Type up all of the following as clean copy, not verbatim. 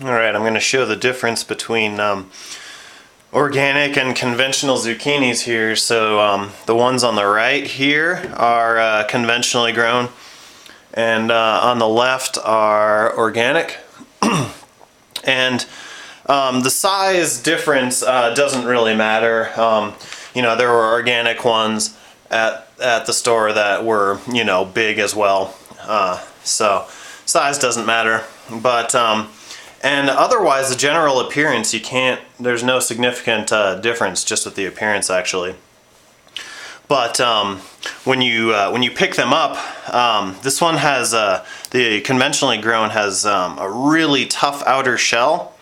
Alright, I'm going to show the difference between organic and conventional zucchinis here. So the ones on the right here are conventionally grown, and on the left are organic. And the size difference doesn't really matter. You know, there were organic ones at the store that were, you know, big as well. So size doesn't matter. But and otherwise, the general appearance, there's no significant difference just with the appearance actually. But when you pick them up, this one has, the conventionally grown has a really tough outer shell.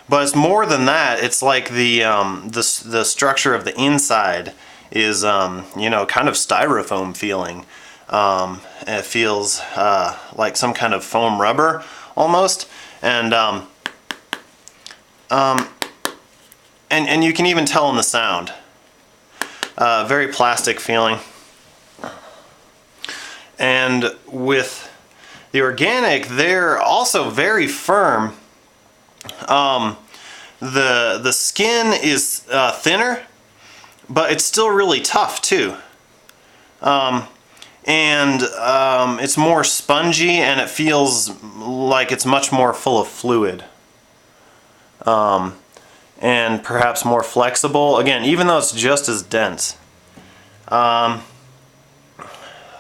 But it's more than that. It's like the structure of the inside is, you know, kind of styrofoam feeling. It feels like some kind of foam rubber almost. And you can even tell in the sound. Very plastic feeling. And with the organic, they're also very firm. The skin is thinner, but it's still really tough too. It's more spongy, and it feels like it's much more full of fluid. And perhaps more flexible. Again, even though it's just as dense.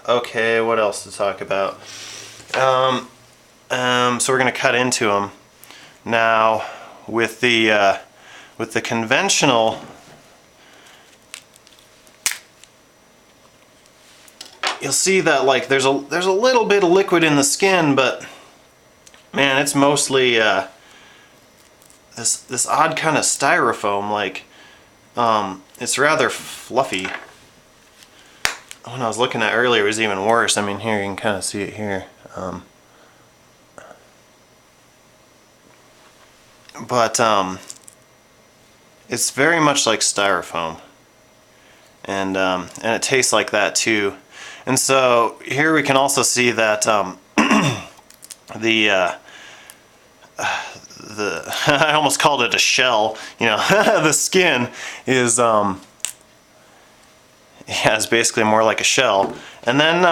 Okay, what else to talk about? So we're going to cut into them. Now, with the conventional, you'll see that like there's a little bit of liquid in the skin, but man, it's mostly this odd kind of styrofoam. Like it's rather fluffy. When I was looking at earlier, it was even worse. I mean, here you can kind of see it here. But it's very much like styrofoam, and it tastes like that too. And so here we can also see that I almost called it a shell. You know, the skin is it's basically more like a shell. And then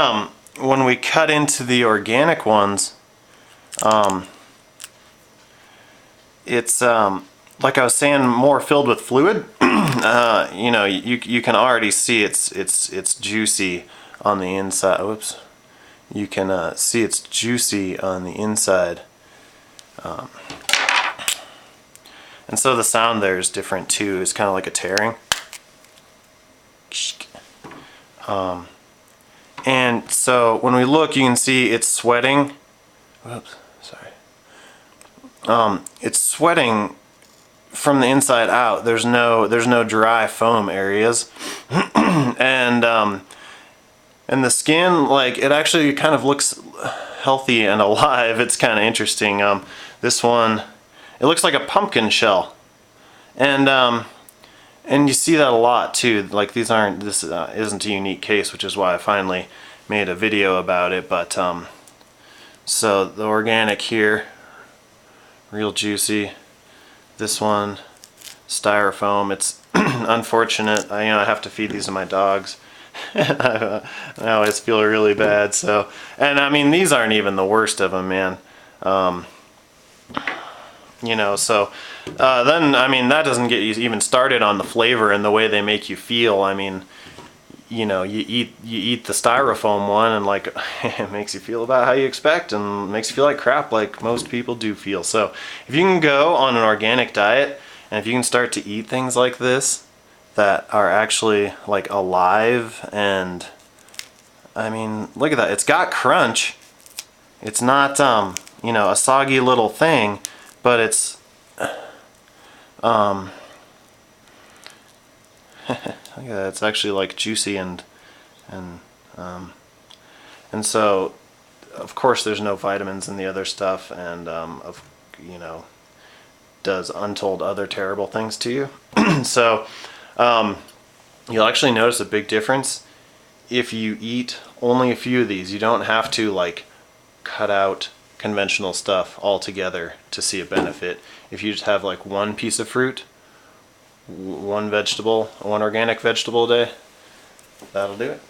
when we cut into the organic ones, it's like I was saying, more filled with fluid. You know, you can already see it's juicy on the inside. Whoops. You can see it's juicy on the inside. And so the sound there is different too. It's kind of like a tearing. And so when we look, you can see it's sweating. Whoops, sorry. It's sweating from the inside out. There's no dry foam areas. And the skin, like, it actually kind of looks healthy and alive. It's kind of interesting. This one, it looks like a pumpkin shell, and you see that a lot too. Like this isn't a unique case, which is why I finally made a video about it. But so the organic here, real juicy. This one, styrofoam. It's unfortunate. I have to feed these to my dogs. I always feel really bad. So, and I mean, these aren't even the worst of them, man. You know, so then, I mean, that doesn't get you even started on the flavor and the way they make you feel. I mean, you know, you eat the styrofoam one, and like it makes you feel about how you expect, and makes you feel like crap, like most people do feel. So if you can go on an organic diet, and if you can start to eat things like this that are actually like alive, and I mean, look at that, it's got crunch. It's not you know, a soggy little thing, but it's look at that, it's actually like juicy, and so of course there's no vitamins in the other stuff, and you know, does untold other terrible things to you. So you'll actually notice a big difference if you eat only a few of these. You don't have to like cut out conventional stuff all together to see a benefit. If you just have like one piece of fruit, one organic vegetable a day, that'll do it.